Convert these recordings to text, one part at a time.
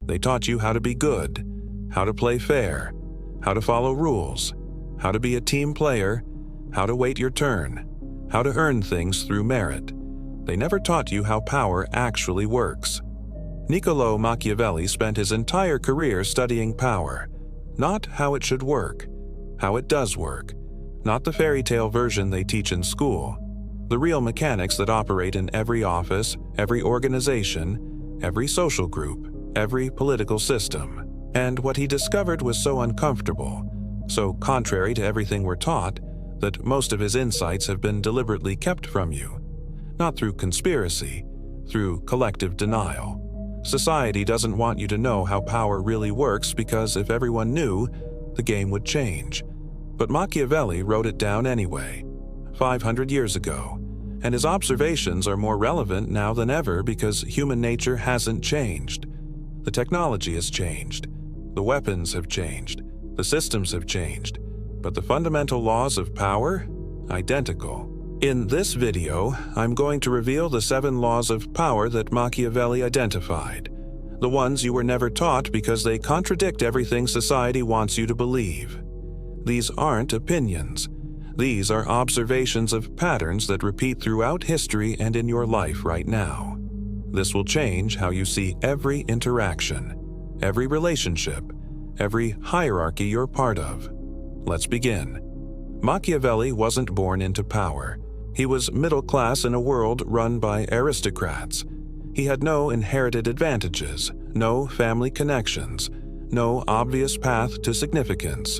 They taught you how to be good, how to play fair, how to follow rules, how to be a team player, how to wait your turn, how to earn things through merit. They never taught you how power actually works. Niccolò Machiavelli spent his entire career studying power, not how it should work, how it does work, not the fairy tale version they teach in school, the real mechanics that operate in every office, every organization, every social group, every political system. And what he discovered was so uncomfortable, so contrary to everything we're taught, that most of his insights have been deliberately kept from you, not through conspiracy, through collective denial. Society doesn't want you to know how power really works because if everyone knew, the game would change. But Machiavelli wrote it down anyway, 500 years ago, and his observations are more relevant now than ever because human nature hasn't changed. The technology has changed, the weapons have changed, the systems have changed, but the fundamental laws of power? Identical. In this video, I'm going to reveal the 7 laws of power that Machiavelli identified, the ones you were never taught because they contradict everything society wants you to believe. These aren't opinions. These are observations of patterns that repeat throughout history and in your life right now. This will change how you see every interaction, every relationship, every hierarchy you're part of. Let's begin. Machiavelli wasn't born into power. He was middle class in a world run by aristocrats. He had no inherited advantages, no family connections, no obvious path to significance.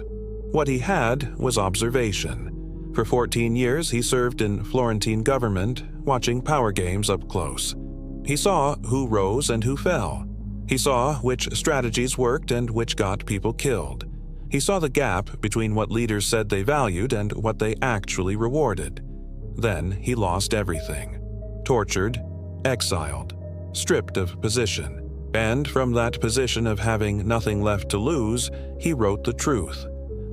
What he had was observation. For 14 years, he served in Florentine government, watching power games up close. He saw who rose and who fell. He saw which strategies worked and which got people killed. He saw the gap between what leaders said they valued and what they actually rewarded. Then he lost everything. Tortured, exiled, stripped of position. And from that position of having nothing left to lose, he wrote the truth.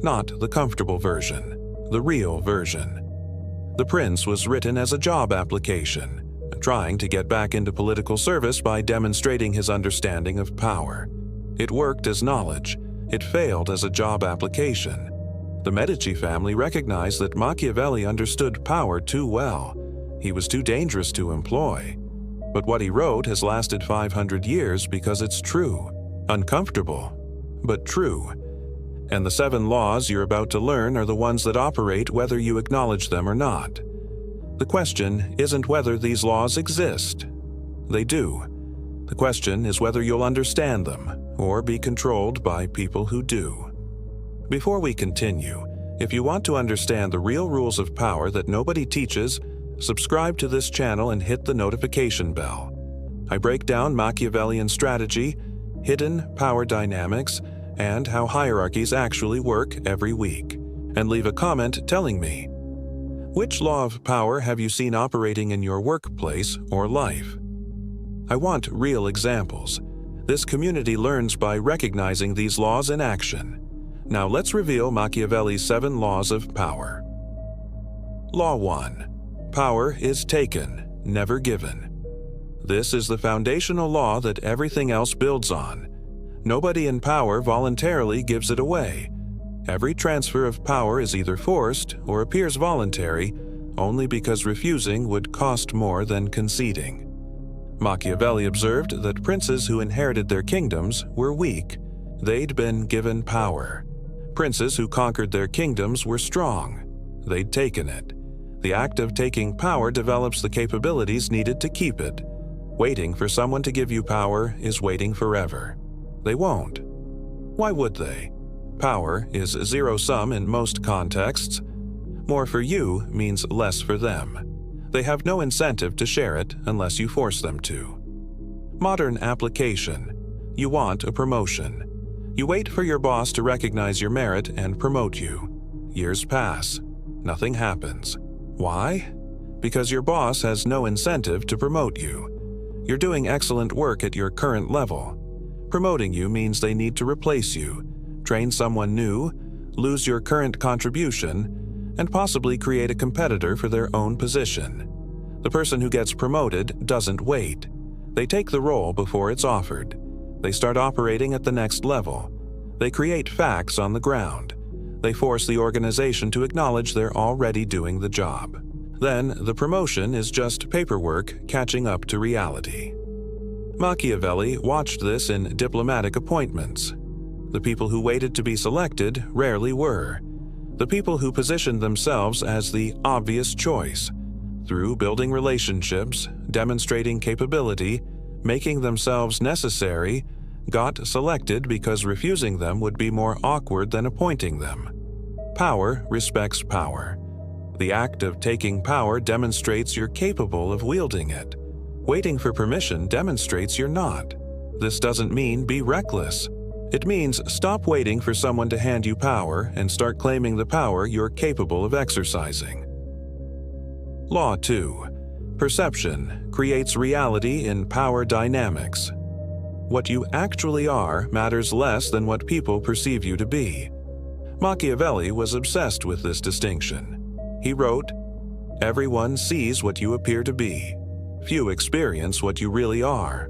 Not the comfortable version, the real version. The Prince was written as a job application, trying to get back into political service by demonstrating his understanding of power. It worked as knowledge. It failed as a job application. The Medici family recognized that Machiavelli understood power too well. He was too dangerous to employ. But what he wrote has lasted 500 years because it's true. Uncomfortable, but true. And the 7 laws you're about to learn are the ones that operate whether you acknowledge them or not. The question isn't whether these laws exist. They do. The question is whether you'll understand them or be controlled by people who do. Before we continue, if you want to understand the real rules of power that nobody teaches, subscribe to this channel and hit the notification bell. I break down Machiavellian strategy, hidden power dynamics, and how hierarchies actually work every week. And leave a comment telling me, which law of power have you seen operating in your workplace or life? I want real examples. This community learns by recognizing these laws in action. Now let's reveal Machiavelli's 7 laws of power. Law 1. Power is taken, never given. This is the foundational law that everything else builds on. Nobody in power voluntarily gives it away. Every transfer of power is either forced or appears voluntary only because refusing would cost more than conceding. Machiavelli observed that princes who inherited their kingdoms were weak. They'd been given power. Princes who conquered their kingdoms were strong. They'd taken it. The act of taking power develops the capabilities needed to keep it. Waiting for someone to give you power is waiting forever. They won't. Why would they? Power is zero-sum in most contexts. More for you means less for them. They have no incentive to share it unless you force them to. Modern application. You want a promotion. You wait for your boss to recognize your merit and promote you. Years pass. Nothing happens. Why? Because your boss has no incentive to promote you. You're doing excellent work at your current level. Promoting you means they need to replace you, train someone new, lose your current contribution, and possibly create a competitor for their own position. The person who gets promoted doesn't wait. They take the role before it's offered. They start operating at the next level. They create facts on the ground. They force the organization to acknowledge they're already doing the job. Then, the promotion is just paperwork catching up to reality. Machiavelli watched this in diplomatic appointments. The people who waited to be selected rarely were. The people who positioned themselves as the obvious choice, through building relationships, demonstrating capability, making themselves necessary, got selected because refusing them would be more awkward than appointing them. Power respects power. The act of taking power demonstrates you're capable of wielding it. Waiting for permission demonstrates you're not. This doesn't mean be reckless. It means stop waiting for someone to hand you power and start claiming the power you're capable of exercising. Law 2. Perception creates reality in power dynamics. What you actually are matters less than what people perceive you to be. Machiavelli was obsessed with this distinction. He wrote, "Everyone sees what you appear to be. Few experience what you really are."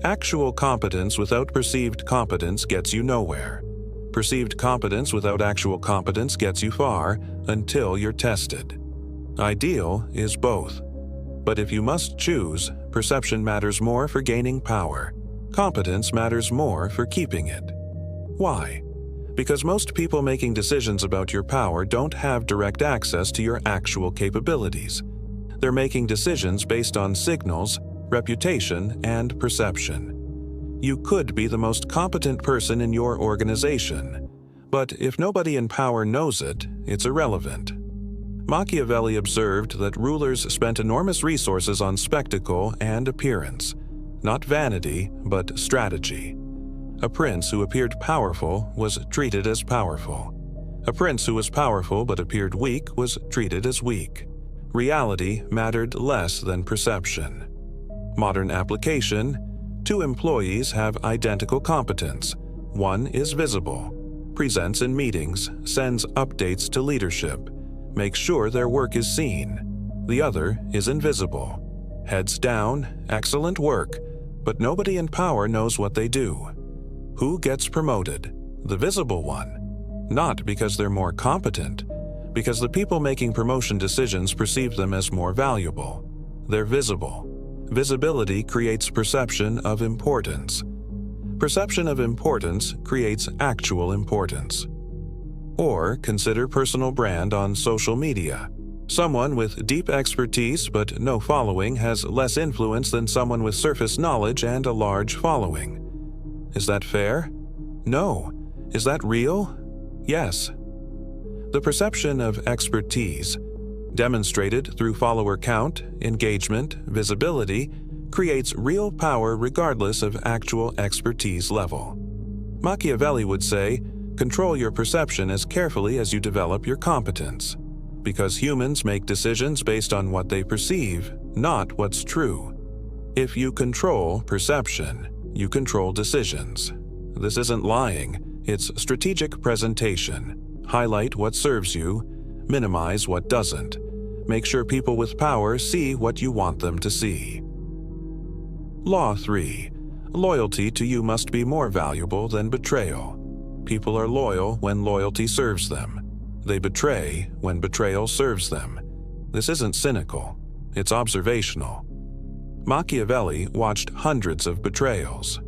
Actual competence without perceived competence gets you nowhere. Perceived competence without actual competence gets you far until you're tested. Ideal is both. But if you must choose, perception matters more for gaining power. Competence matters more for keeping it. Why? Because most people making decisions about your power don't have direct access to your actual capabilities. They're making decisions based on signals, reputation, and perception. You could be the most competent person in your organization, but if nobody in power knows it, it's irrelevant. Machiavelli observed that rulers spent enormous resources on spectacle and appearance, not vanity, but strategy. A prince who appeared powerful was treated as powerful. A prince who was powerful but appeared weak was treated as weak. Reality mattered less than perception. Modern application: 2 employees have identical competence. One is visible, presents in meetings, sends updates to leadership, makes sure their work is seen. The other is invisible. Heads down, excellent work, but nobody in power knows what they do. Who gets promoted? The visible one. Not because they're more competent, because the people making promotion decisions perceive them as more valuable. They're visible. Visibility creates perception of importance. Perception of importance creates actual importance. Or consider personal brand on social media. Someone with deep expertise but no following has less influence than someone with surface knowledge and a large following. Is that fair? No. Is that real? Yes. The perception of expertise, demonstrated through follower count, engagement, visibility, creates real power regardless of actual expertise level. Machiavelli would say, control your perception as carefully as you develop your competence, because humans make decisions based on what they perceive, not what's true. If you control perception, you control decisions. This isn't lying, it's strategic presentation. Highlight what serves you, minimize what doesn't. Make sure people with power see what you want them to see. Law 3. Loyalty to you must be more valuable than betrayal. People are loyal when loyalty serves them. They betray when betrayal serves them. This isn't cynical, it's observational. Machiavelli watched hundreds of betrayals.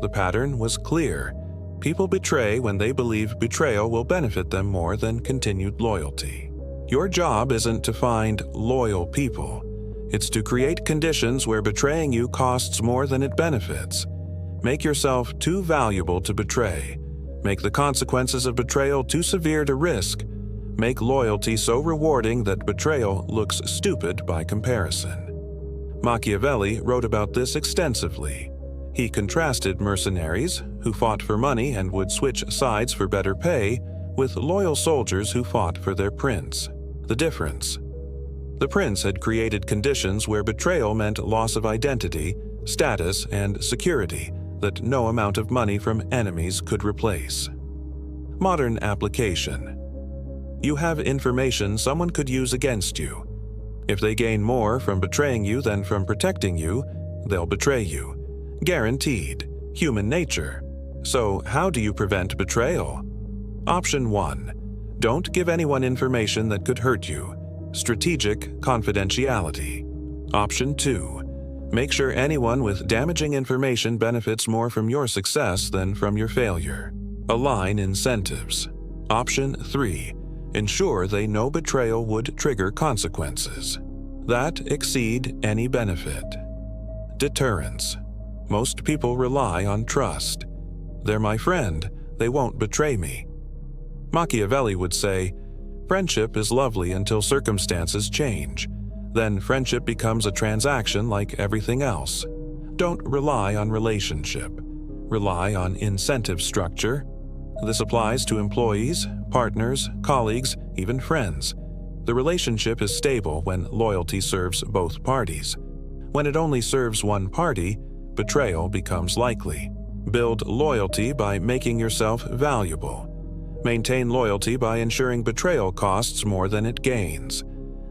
The pattern was clear. People betray when they believe betrayal will benefit them more than continued loyalty. Your job isn't to find loyal people. It's to create conditions where betraying you costs more than it benefits. Make yourself too valuable to betray. Make the consequences of betrayal too severe to risk. Make loyalty so rewarding that betrayal looks stupid by comparison. Machiavelli wrote about this extensively. He contrasted mercenaries, who fought for money and would switch sides for better pay, with loyal soldiers who fought for their prince. The difference: the prince had created conditions where betrayal meant loss of identity, status, and security that no amount of money from enemies could replace. Modern application: you have information someone could use against you. If they gain more from betraying you than from protecting you, they'll betray you. Guaranteed. human nature. So, how do you prevent betrayal? Option 1. Don't give anyone information that could hurt you. Strategic confidentiality. Option 2. Make sure anyone with damaging information benefits more from your success than from your failure. Align incentives. Option 3. Ensure they know betrayal would trigger consequences that exceed any benefit. Deterrence. Most people rely on trust. They're my friend, they won't betray me. Machiavelli would say, friendship is lovely until circumstances change. Then friendship becomes a transaction like everything else. Don't rely on relationship. Rely on incentive structure. This applies to employees, partners, colleagues, even friends. The relationship is stable when loyalty serves both parties. When it only serves one party, betrayal becomes likely. Build loyalty by making yourself valuable. Maintain loyalty by ensuring betrayal costs more than it gains.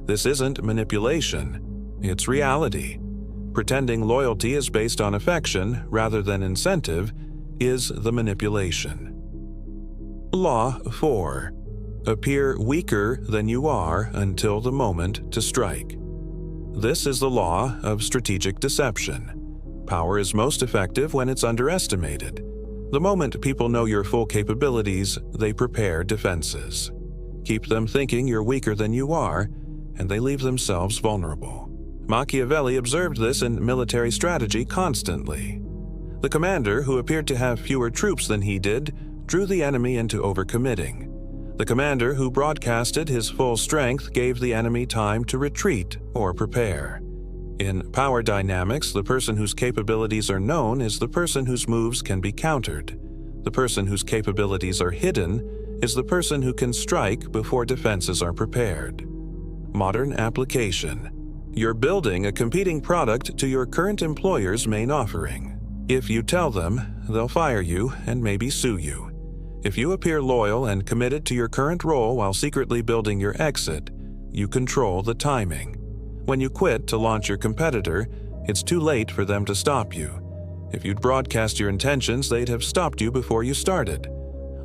This isn't manipulation, it's reality. Pretending loyalty is based on affection rather than incentive is the manipulation. Law 4. Appear weaker than you are until the moment to strike. This is the law of strategic deception. Power is most effective when it's underestimated. The moment people know your full capabilities, they prepare defenses. Keep them thinking you're weaker than you are, and they leave themselves vulnerable. Machiavelli observed this in military strategy constantly. The commander, who appeared to have fewer troops than he did, drew the enemy into overcommitting. The commander who broadcasted his full strength gave the enemy time to retreat or prepare. In power dynamics, the person whose capabilities are known is the person whose moves can be countered. The person whose capabilities are hidden is the person who can strike before defenses are prepared. Modern application. You're building a competing product to your current employer's main offering. If you tell them, they'll fire you and maybe sue you. If you appear loyal and committed to your current role while secretly building your exit, you control the timing. When you quit to launch your competitor, it's too late for them to stop you. If you'd broadcast your intentions, they'd have stopped you before you started.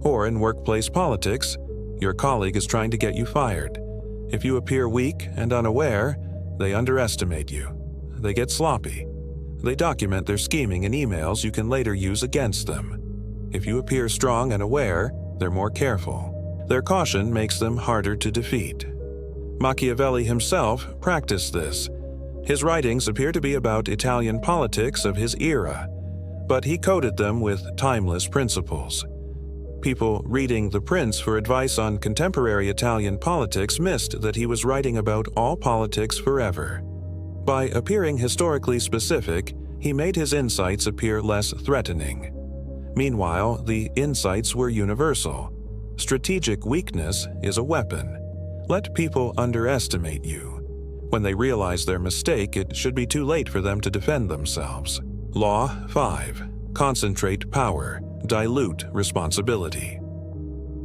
Or in workplace politics, your colleague is trying to get you fired. If you appear weak and unaware, they underestimate you. They get sloppy. They document their scheming in emails you can later use against them. If you appear strong and aware, they're more careful. Their caution makes them harder to defeat. Machiavelli himself practiced this. His writings appear to be about Italian politics of his era, but he coded them with timeless principles. People reading The Prince for advice on contemporary Italian politics missed that he was writing about all politics forever. By appearing historically specific, he made his insights appear less threatening. Meanwhile, the insights were universal. Strategic weakness is a weapon. Let people underestimate you. When they realize their mistake, it should be too late for them to defend themselves. Law 5. Concentrate power, dilute responsibility.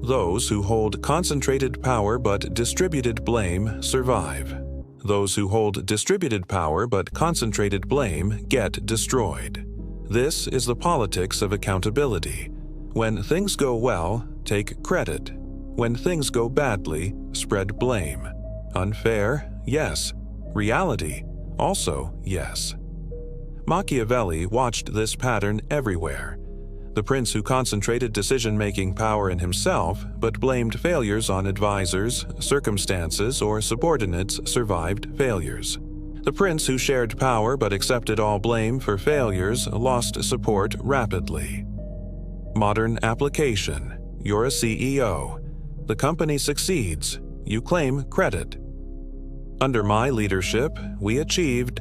Those who hold concentrated power but distributed blame survive. Those who hold distributed power but concentrated blame get destroyed. This is the politics of accountability. When things go well, take credit. When things go badly, spread blame. Unfair? Yes. Reality? Also yes. Machiavelli watched this pattern everywhere. The prince who concentrated decision-making power in himself but blamed failures on advisors, circumstances, or subordinates survived failures. The prince who shared power but accepted all blame for failures lost support rapidly. Modern application. You're a CEO. The company succeeds. You claim credit. Under my leadership, we achieved.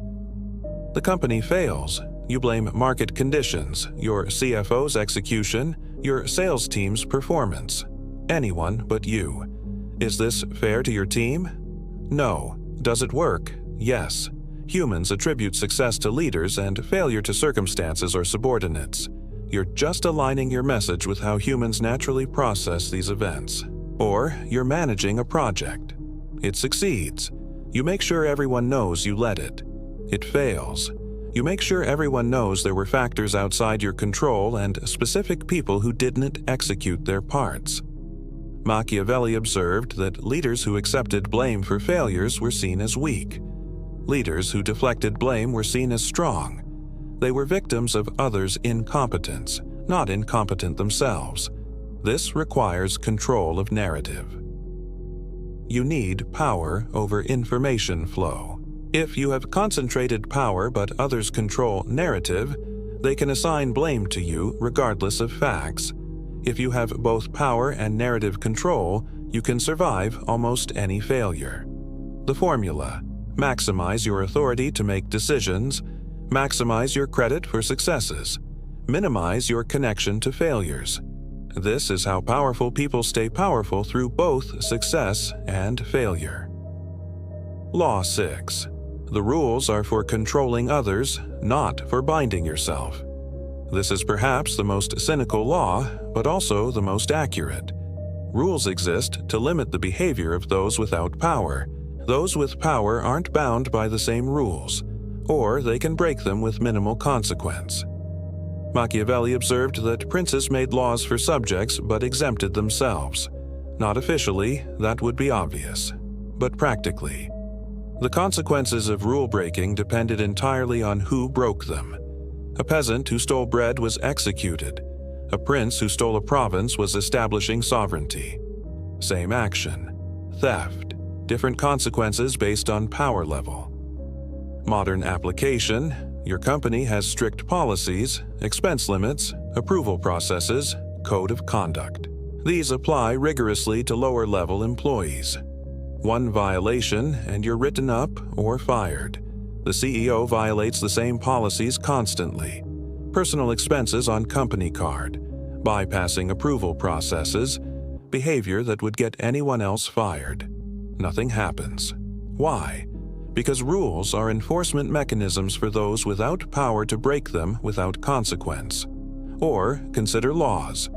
The company fails. You blame market conditions, your CFO's execution, your sales team's performance. Anyone but you. Is this fair to your team? No. Does it work? Yes. Humans attribute success to leaders and failure to circumstances or subordinates. You're just aligning your message with how humans naturally process these events. Or you're managing a project. It succeeds. You make sure everyone knows you led it. It fails. You make sure everyone knows there were factors outside your control and specific people who didn't execute their parts. Machiavelli observed that leaders who accepted blame for failures were seen as weak. Leaders who deflected blame were seen as strong. They were victims of others' incompetence, not incompetent themselves. This requires control of narrative. You need power over information flow. If you have concentrated power but others control narrative, they can assign blame to you regardless of facts. If you have both power and narrative control, you can survive almost any failure. The formula: maximize your authority to make decisions, maximize your credit for successes, minimize your connection to failures. This is how powerful people stay powerful through both success and failure. Law 6. The rules are for controlling others, not for binding yourself. This is perhaps the most cynical law, but also the most accurate. Rules exist to limit the behavior of those without power. Those with power aren't bound by the same rules, or they can break them with minimal consequence. Machiavelli observed that princes made laws for subjects but exempted themselves. Not officially, that would be obvious, but practically. The consequences of rule-breaking depended entirely on who broke them. A peasant who stole bread was executed. A prince who stole a province was establishing sovereignty. Same action. Theft. Different consequences based on power level. Modern application: your company has strict policies, expense limits, approval processes, code of conduct. These apply rigorously to lower-level employees. One violation and you're written up or fired. The CEO violates the same policies constantly. Personal expenses on company card, bypassing approval processes, behavior that would get anyone else fired. Nothing happens. Why? Because rules are enforcement mechanisms for those without power to break them without consequence. Or consider laws.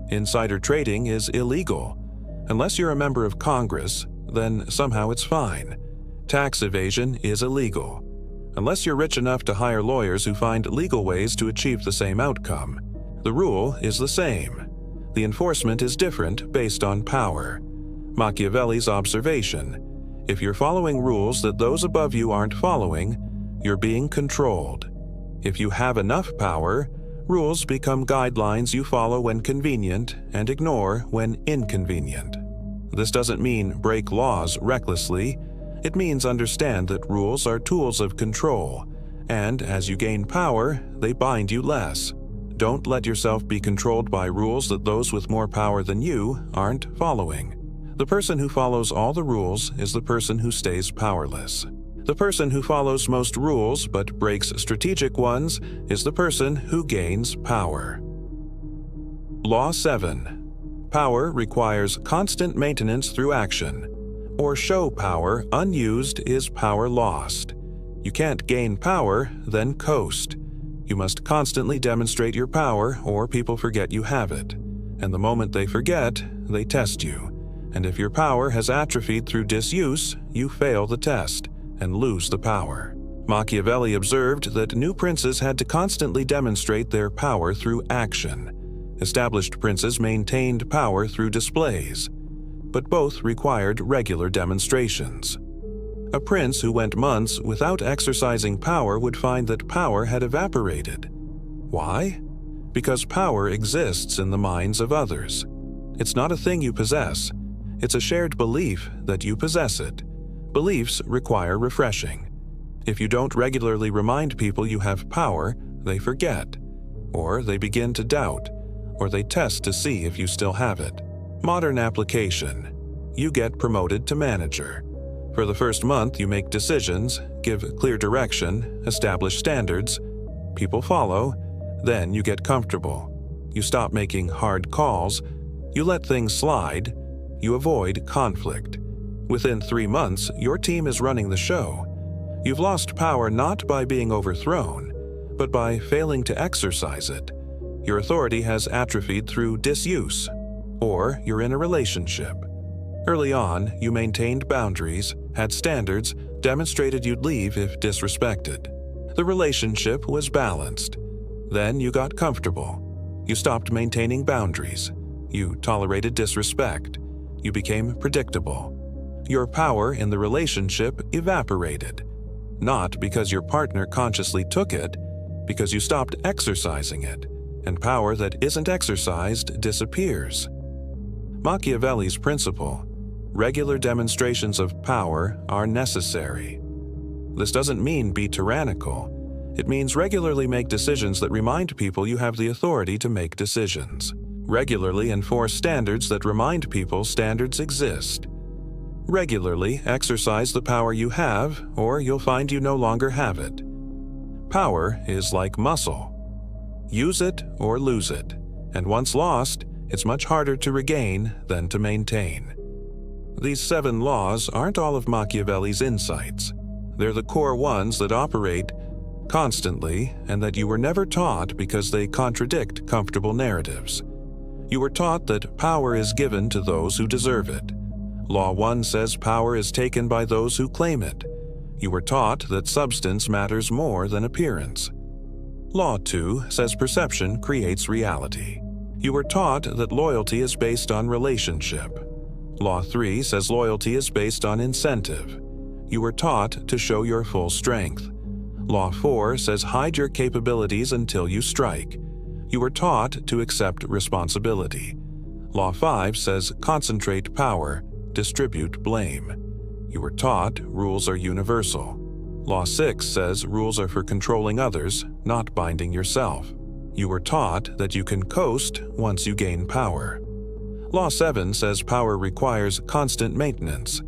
Insider trading is illegal. Unless you're a member of Congress, then somehow it's fine. Tax evasion is illegal. Unless you're rich enough to hire lawyers who find legal ways to achieve the same outcome. The rule is the same. The enforcement is different based on power. Machiavelli's observation: if you're following rules that those above you aren't following, you're being controlled. If you have enough power, rules become guidelines you follow when convenient and ignore when inconvenient. This doesn't mean break laws recklessly. It means understand that rules are tools of control, and as you gain power, they bind you less. Don't let yourself be controlled by rules that those with more power than you aren't following. The person who follows all the rules is the person who stays powerless. The person who follows most rules but breaks strategic ones is the person who gains power. Law 7. Power requires constant maintenance through action. Or show power unused is power lost. You can't gain power, then coast. You must constantly demonstrate your power or people forget you have it. And the moment they forget, they test you. And if your power has atrophied through disuse, you fail the test and lose the power. Machiavelli observed that new princes had to constantly demonstrate their power through action. Established princes maintained power through displays, but both required regular demonstrations. A prince who went months without exercising power would find that power had evaporated. Why? Because power exists in the minds of others. It's not a thing you possess. It's a shared belief that you possess it. Beliefs require refreshing. If you don't regularly remind people you have power, they forget, or they begin to doubt, or they test to see if you still have it. Modern application: you get promoted to manager. For the first month, you make decisions, give clear direction, establish standards. People follow. Then you get comfortable. You stop making hard calls. You let things slide. You avoid conflict. Within 3 months, your team is running the show. You've lost power not by being overthrown, but by failing to exercise it. Your authority has atrophied through disuse. Or you're in a relationship. Early on, you maintained boundaries, had standards, demonstrated you'd leave if disrespected. The relationship was balanced. Then you got comfortable. You stopped maintaining boundaries. You tolerated disrespect. You became predictable. Your power in the relationship evaporated. Not because your partner consciously took it, because you stopped exercising it, and power that isn't exercised disappears. Machiavelli's principle: regular demonstrations of power are necessary. This doesn't mean be tyrannical. It means regularly make decisions that remind people you have the authority to make decisions. Regularly enforce standards that remind people standards exist. Regularly exercise the power you have, or you'll find you no longer have it. Power is like muscle. Use it or lose it, and once lost, it's much harder to regain than to maintain. These 7 laws aren't all of Machiavelli's insights. They're the core ones that operate constantly and that you were never taught because they contradict comfortable narratives. You were taught that power is given to those who deserve it. Law 1 says power is taken by those who claim it. You were taught that substance matters more than appearance. Law 2 says perception creates reality. You were taught that loyalty is based on relationship. Law 3 says loyalty is based on incentive. You were taught to show your full strength. Law 4 says hide your capabilities until you strike. You were taught to accept responsibility. Law 5 says concentrate power, distribute blame. You were taught rules are universal. Law 6 says rules are for controlling others, not binding yourself. You were taught that you can coast once you gain power. Law 7 says power requires constant maintenance.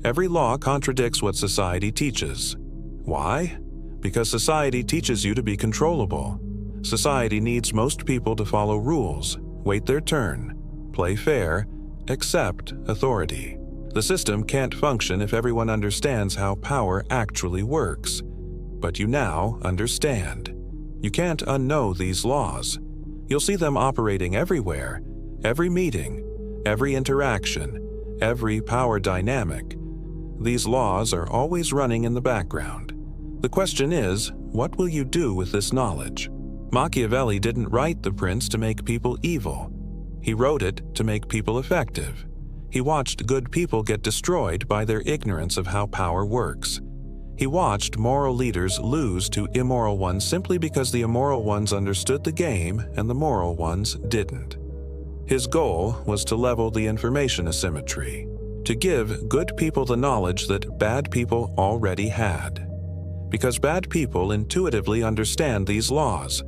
Every law contradicts what society teaches. Why? Because society teaches you to be controllable. Society needs most people to follow rules, wait their turn, play fair, accept authority. The system can't function if everyone understands how power actually works. But you now understand. You can't unknow these laws. You'll see them operating everywhere, every meeting, every interaction, every power dynamic. These laws are always running in the background. The question is, what will you do with this knowledge? Machiavelli didn't write The Prince to make people evil. He wrote it to make people effective. He watched good people get destroyed by their ignorance of how power works. He watched moral leaders lose to immoral ones simply because the immoral ones understood the game and the moral ones didn't. His goal was to level the information asymmetry, to give good people the knowledge that bad people already had. Because bad people intuitively understand these laws.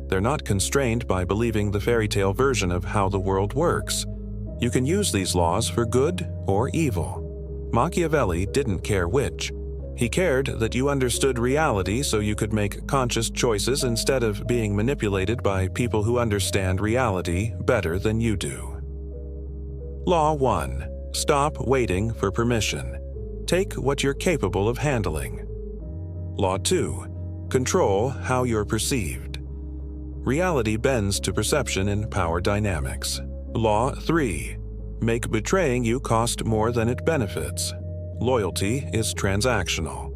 They're not constrained by believing the fairy tale version of how the world works. You can use these laws for good or evil. Machiavelli didn't care which. He cared that you understood reality so you could make conscious choices instead of being manipulated by people who understand reality better than you do. Law 1. Stop waiting for permission. Take what you're capable of handling. Law 2. Control how you're perceived. Reality bends to perception in power dynamics. Law 3. Make betraying you cost more than it benefits. Loyalty is transactional.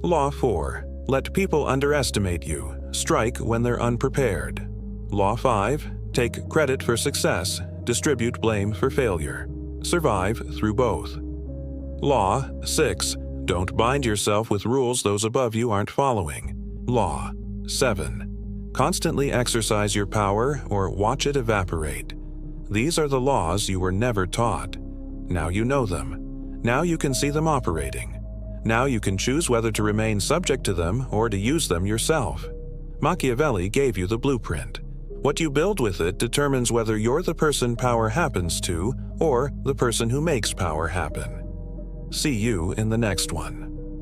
Law 4. Let people underestimate you. Strike when they're unprepared. Law 5. Take credit for success. Distribute blame for failure. Survive through both. Law 6. Don't bind yourself with rules those above you aren't following. Law 7. Constantly exercise your power or watch it evaporate. These are the laws you were never taught. Now you know them. Now you can see them operating. Now you can choose whether to remain subject to them or to use them yourself. Machiavelli gave you the blueprint. What you build with it determines whether you're the person power happens to or the person who makes power happen. See you in the next one.